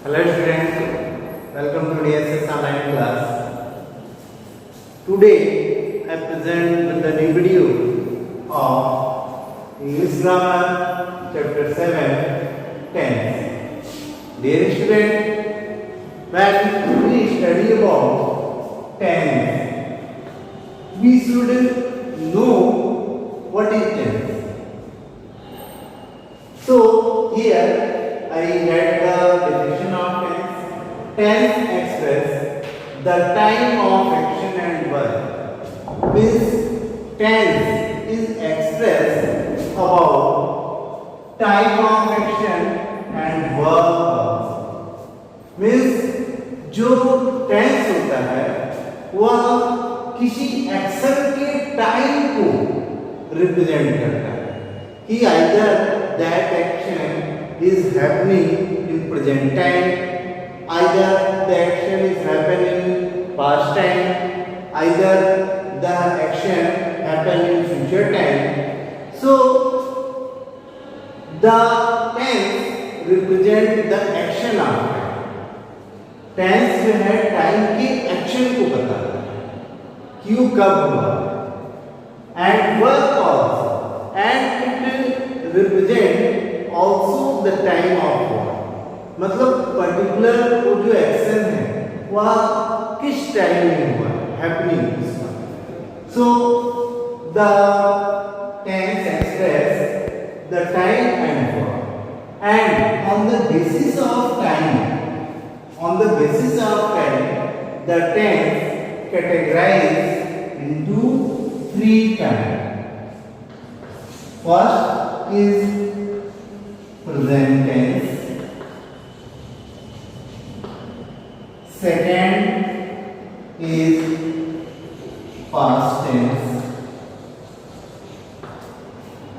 Hello students, welcome to DSS online class. Today I present with the new video of English Grammar chapter 7 tense. Dear student, when we study about tense, we should know what is tense. So here I read the definition of tense. Tense express the time of action and verb. Means tense is expressed about time of action and verb. Means जो tense होता है वह किसी action के time को represent करता है. He either that action is happening in present time, either the action is happening in past time, either the action happen in future time. So the tense represent the action of time. Tense जो है time के action को बताता है क्यों कब हुआ, and verb also, and it will represent also the time of work. मतलब पर्टिकुलर वो जो एक्शन है वह किस टाइम में हुआ, हैपनिंग उसका. So the tense express the time and work, and on the basis of time, the tense categorized into three types. First is present tense, second is past tense,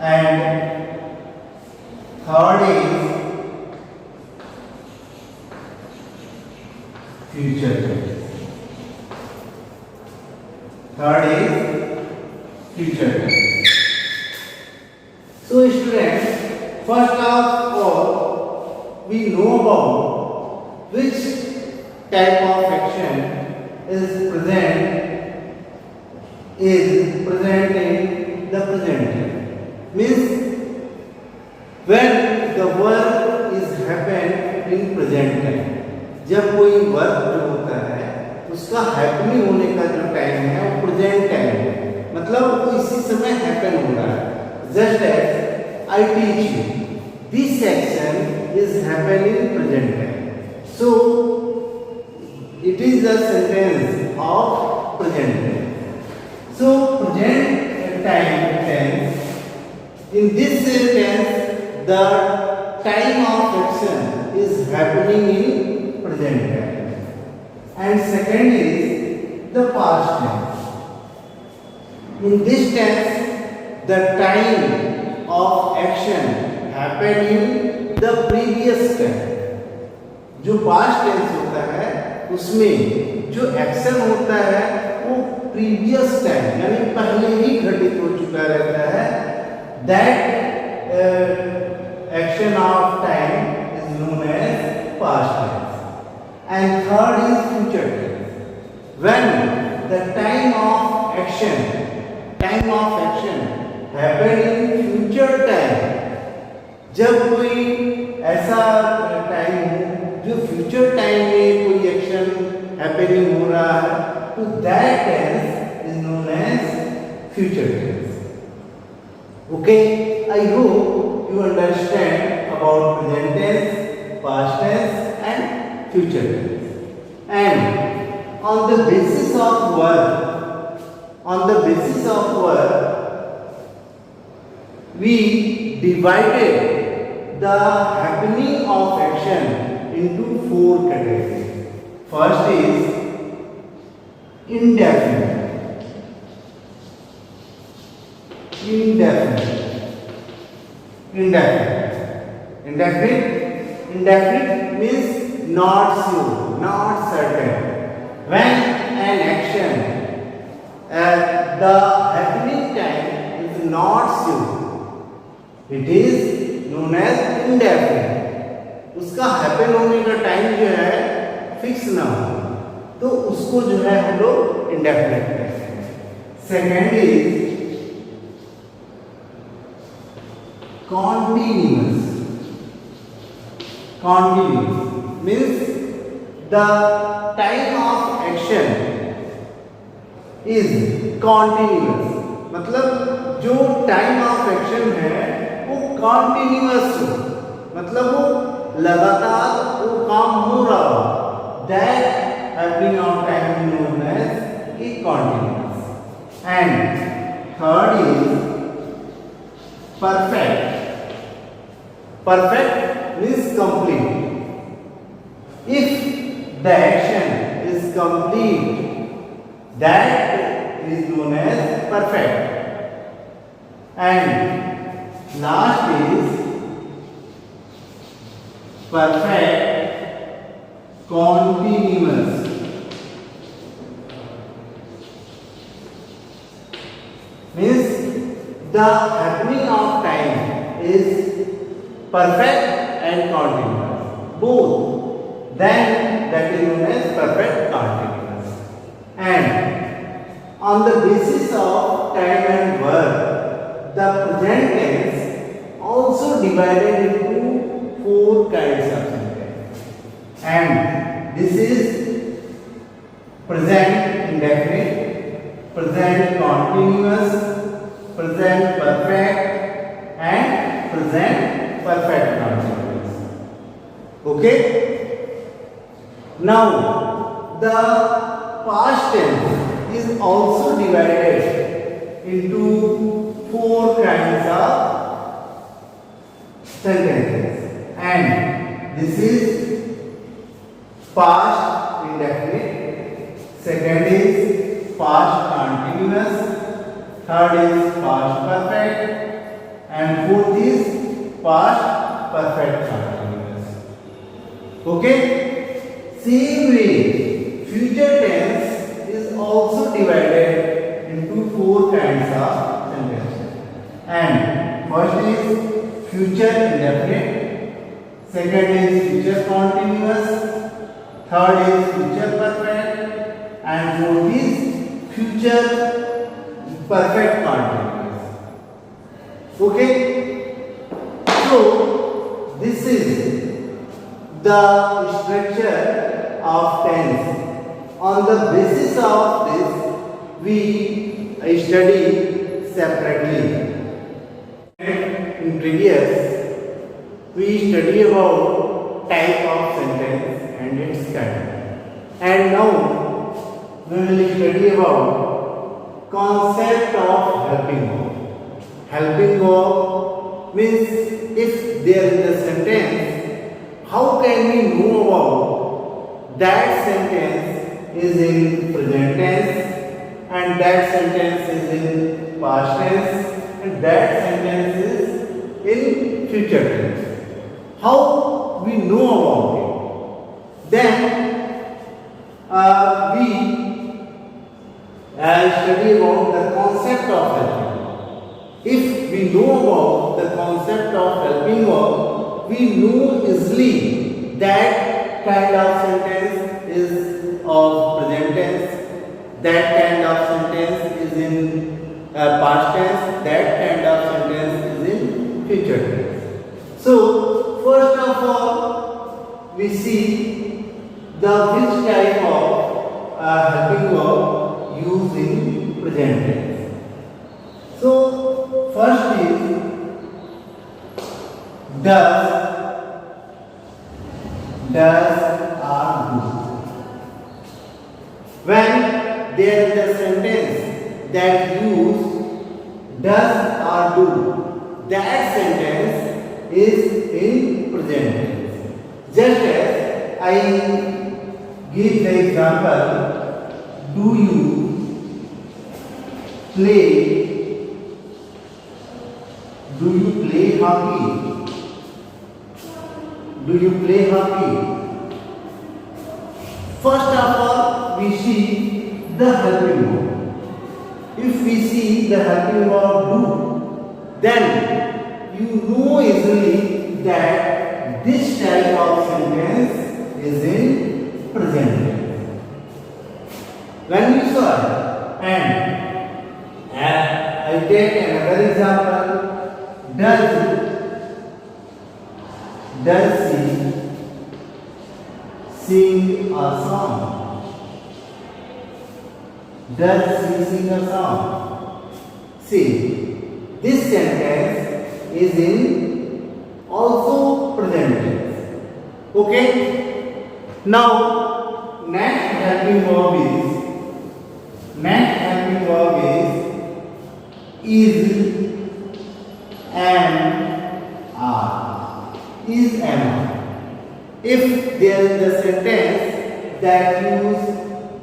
and third is future tense. So students, first of all, we know about which type of action is present in the present tense. Means when the verb is happen in present time. जब कोई verb जो होता है उसका happening होने का जो time है वो प्रेजेंट टाइम है, मतलब वो इसी समय हैपन हो रहा है. Just as I teach you, this action is happening in present time. So it is a sentence of present time. So present time tense, in this sentence the time of action is happening in present time, and second is the past tense. In this tense the time of action happen in the previous time. जो past tense होता है उसमें जो action होता है वो previous time यानी पहले ही घटित हो चुका रहता है. That action of time is known as past tense. And third is future tense. When the time of action happen in future time, जब कोई ऐसा टाइम हो जो फ्यूचर टाइम में कोई एक्शन हैपनिंग हो रहा है तो that tense is known as future tense. Okay, I hope you understand about present tense, past tense and future tense. And on the basis of verb we divided the happening of action into four categories. First is indefinite. Indefinite means not sure, not certain. When an action the happening time is not sure, it is known as indefinite. उसका happen होने का time जो है fix ना हो, तो उसको जो है हम लोग इंडेफिनिट कहते हैं। Second is continuous. Continuous means the time of action is continuous. मतलब जो टाइम ऑफ एक्शन है वो कॉन्टिन्यूअस हो, मतलब वो लगातार वो काम हो रहा हो। That happening of time is known as a continuous. And third is perfect. Perfect means complete. If the action is complete, that is known as perfect. And last is perfect continuous. Means the happening of time is perfect and continuous, both. Then that is known as perfect continuous. And on the basis of time and work, the present tense also divided into 4 kinds of sentence. And this is present indefinite, present continuous, present perfect, and present perfect continuous. Okay? Now the past tense is also divided into 4 kinds of sentences, and this is past indefinite, second is past continuous, third is past perfect, and fourth is past perfect continuous. Okay? Same way, future tense is also divided into 4 kinds of sentences. And first is future indefinite, second is future continuous, third is future perfect, and fourth is future perfect continuous. Okay? So this is the structure of tense. On the basis of this, we study separately. In previous, we study about type of sentence and its kind. And now we will study about concept of helping verb. Helping verb means if there is a sentence, how can we know about that sentence is in present tense and that sentence is in past tense and that sentence is in future tense? How we know about it? Then we study about the concept of helping verb. If we know about the concept of helping verb, we know easily that kind of sentence is of present tense, that kind of sentence is in past tense, that kind of sentence is in future tense. So, first of all, we see the which type of helping verb used in present tense. So, first is does, or do. When there is a sentence that use does or do, that sentence is in present tense. Just as I give the example, do you play hockey? Do you play hockey? First of all, we see the helping verb. If we see the helping verb do, then you know easily that this type of sentence is in present tense. When we saw it, and I take another example. Does she sing a song? Does she sing a song? See, this sentence is in also present tense. Okay? Now, next helping verb is am, are. Is, am. If there is a sentence that use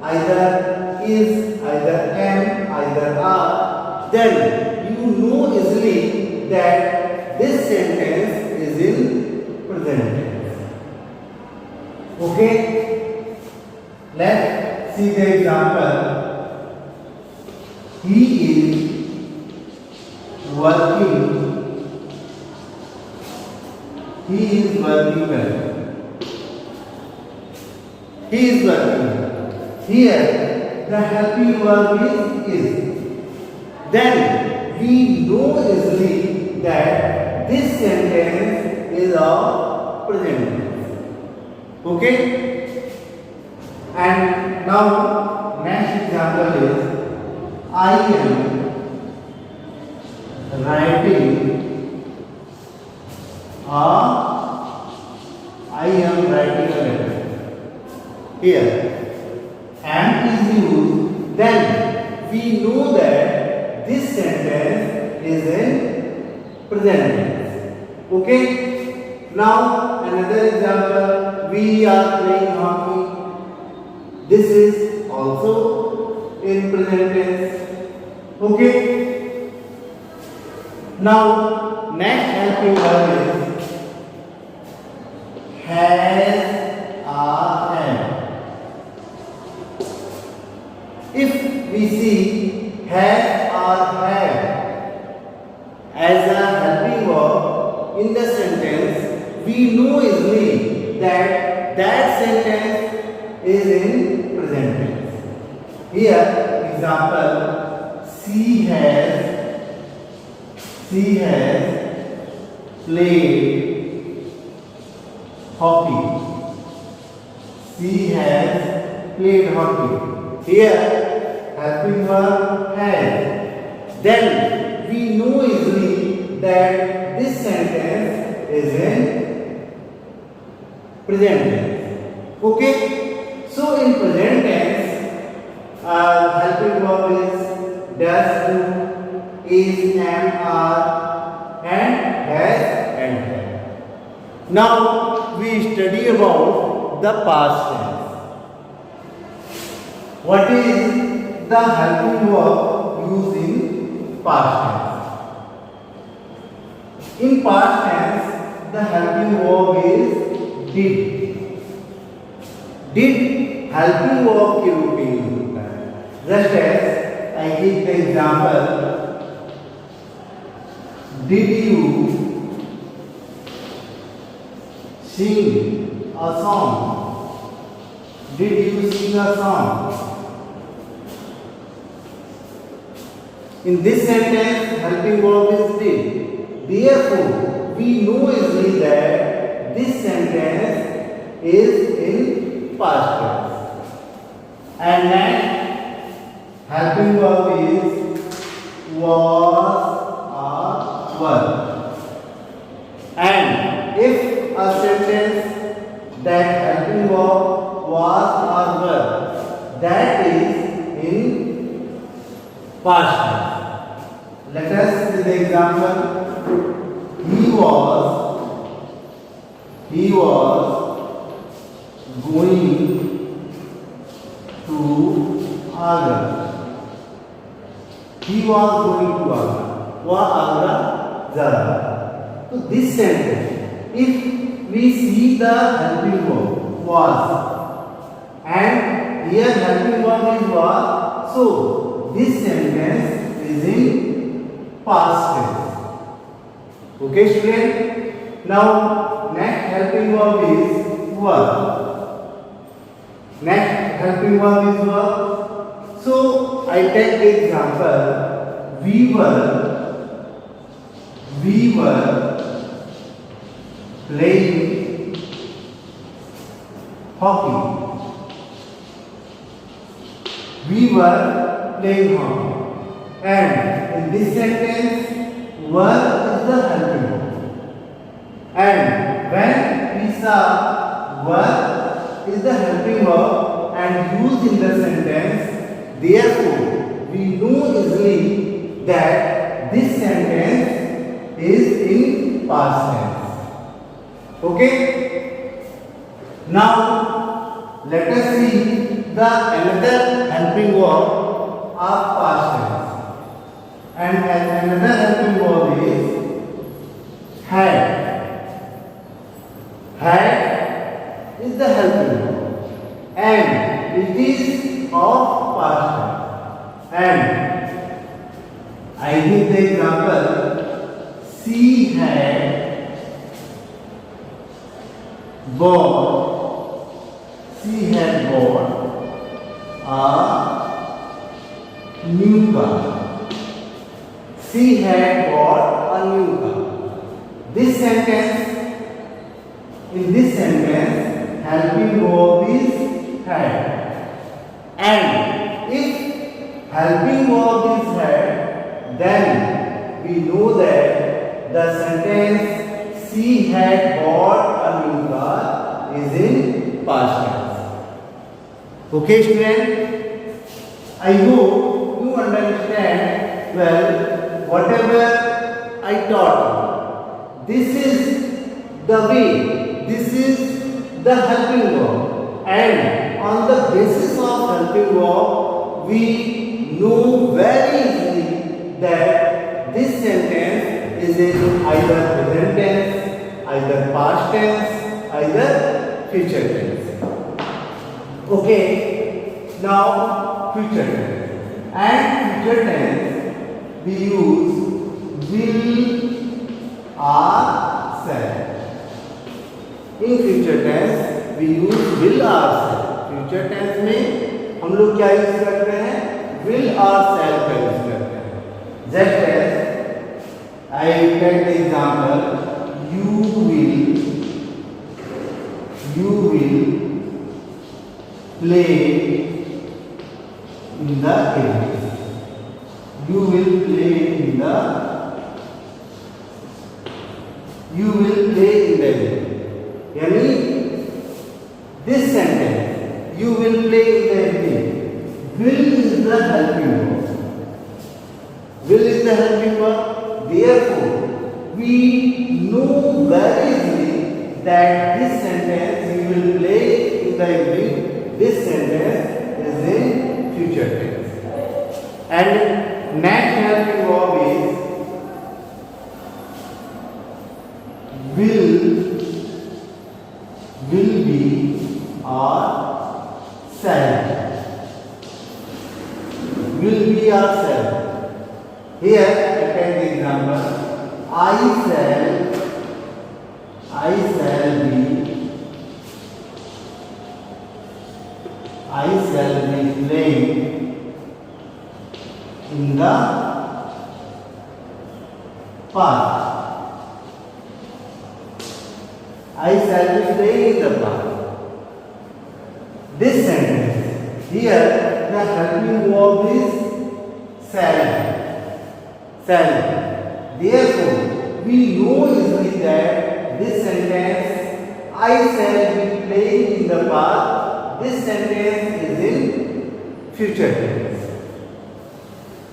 either is, either am, either are, then you know easily that this sentence is in present tense. Okay? Let's see the example. He is working. He is working well. He is working. Here, the helping verb is. Then we know easily that this sentence is of present tense. Okay? And now, next example is I am writing a letter. Here, am is used, then we know that this sentence is in present tense. Okay? Now, another example, we are playing hockey. This is also in present tense. Okay? Now, next helping verb is has, are, am. If we see has, are, have as a helping verb in the sentence, we know easily that that sentence is in present tense. Here, example, she has played hockey. She has played hockey. Here, helping verb has. Then we know easily that this sentence is in present tense. Okay? So in present tense, helping verb is does, do, is, am, are, and has, and have. Now we study about the past tense. What is the helping verb used in past tense? In past tense, the helping verb is did. Did helping verb के रूप में use होता है. Just as I give the example, did you sing a song? Did you sing a song? In this sentence, helping verb is did. Therefore, we know easily that this sentence is in past tense. And next, helping verb is was or were. And if a sentence that helping verb was or were, that is in past tense. Let us see the example. He was going to Agra. He was going to Agra. वह आगरा जा रहा था. So this sentence, if we see the helping verb was, and here helping verb is was, so this sentence is in past tense. Okay, student? Now next helping verb is were. Next helping verb is were. So I take the example, we were playing hockey. We were playing hockey. And in this sentence, were is the helping verb. And when we saw were is the helping verb and used in the sentence, therefore we know easily that this sentence is in past tense. Okay? Now let us see the another helping verb of past tense. And another helping verb is had. Had is the helping verb and it is of past tense. And I give the example, she had bought a new car. She had bought a new car. In this sentence, helping verb is had. And if helping verb is had, then we know that the sentence she had bought a new car is in past tense. Okay, student? I hope you understand well whatever I taught you. This is the way, this is the helping verb, and on the basis of helping verb, we know very easily that this sentence is in either present tense, either past tense, either future tense. Okay, now future tense. And future tense we use will, are, shall. In future tense we use will, are, shall. Future tense में हम लोग क्या use करते हैं? Will or shall का use करते हैं. Just as I take the example, you will play in the evening. You will play in the evening. यानी this sentence, you will play in the evening. Will is the helping verb. Will is the helping verb. Therefore, we know very easily that this sentence, you will play in the evening, this sentence is in future tense. And next helping verb is will be or shall. Will be or shall. Here I take the example, I shall be playing in the park. I shall be playing in the park. This sentence, here the helping verb is shall. Therefore, we know easily that this sentence, I shall be playing in the park, this sentence is in future tense.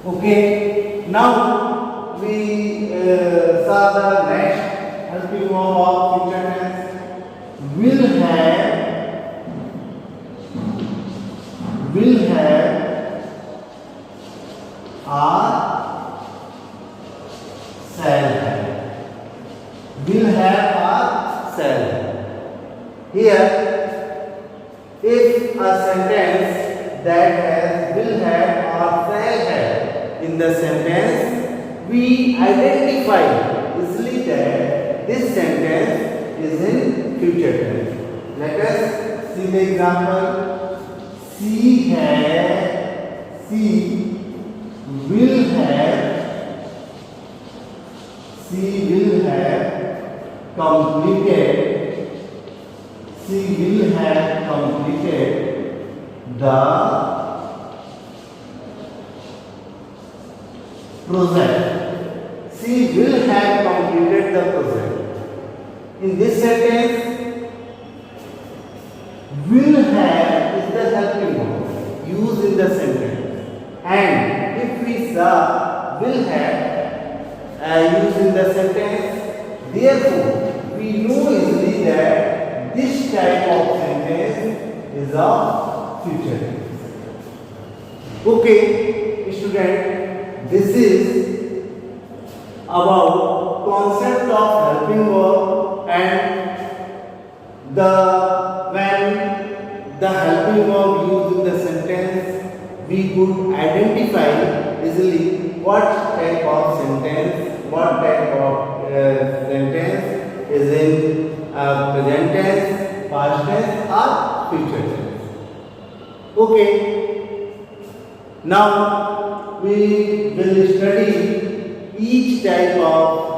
Okay, now we saw the next helping verb of future tense. Will have, are, shall have. Will have, are, shall have. Here, if a sentence that has will have or shall have in the sentence, we identify easily that this sentence is in future tense. Let us see the example. She will have completed the project. She will have completed the project. In this sentence, will have is the helping verb used in the sentence, and if we saw will have used in the sentence, therefore we know easily that this type of sentence is of future tense. Okay, student, this is about concept of helping verb and when the helping verb used in the sentence, we could identify easily what type of sentence is in present tense, past tense or future tense. Okay, now we will study each type of